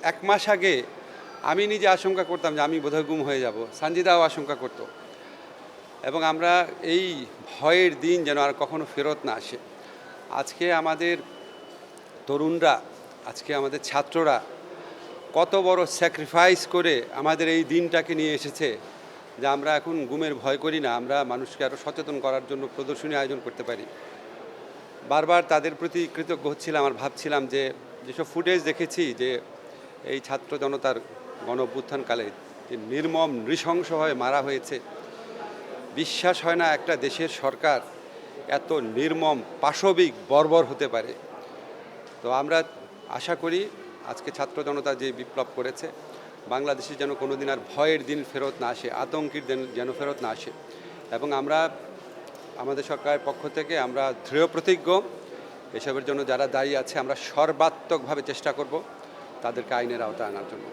1 মাস আগে আমি নিজে আশঙ্কা করতাম যে আমি বোধহয় গুম হয়ে যাব, সানজিদাও আশঙ্কা করত। এবং আমরা এই ভয়ের দিন যেন আর কখনো ফেরত না আসে। আজকে আমাদের তরুণরা, আজকে আমাদের ছাত্ররা কত বড় স্যাক্রিফাইস করে আমাদের এই দিনটাকে নিয়ে এসেছে, যে আমরা এখন গুমের ভয় করি না, আমরা মানুষকে আরও সচেতন করার জন্য প্রদর্শনী আয়োজন করতে পারি। বারবার তাদের প্রতি কৃতজ্ঞ হচ্ছিলাম আর ভাবছিলাম যে যেসব ফুটেজ দেখেছি, যে এই ছাত্র জনতার গণ অভ্যুত্থানকালে যে নির্মম নৃশংসভাবে মারা হয়েছে, বিশ্বাস হয় না একটা দেশের সরকার এত নির্মম পাশবিক বর্বর হতে পারে। তো আমরা আশা করি আজকে ছাত্র জনতা যে বিপ্লব করেছে, বাংলাদেশে যেন কোনো দিন আর ভয়ের দিন ফেরত না আসে, আতঙ্কের দিন যেন ফেরত না আসে। এবং আমরা আমাদের সরকারের পক্ষ থেকে আমরা দৃঢ় প্রতিজ্ঞ, এসবের জন্য যারা দায়ী আছে আমরা সর্বাত্মকভাবে চেষ্টা করব তাদেরকে আইনের আওতায় আনার জন্য।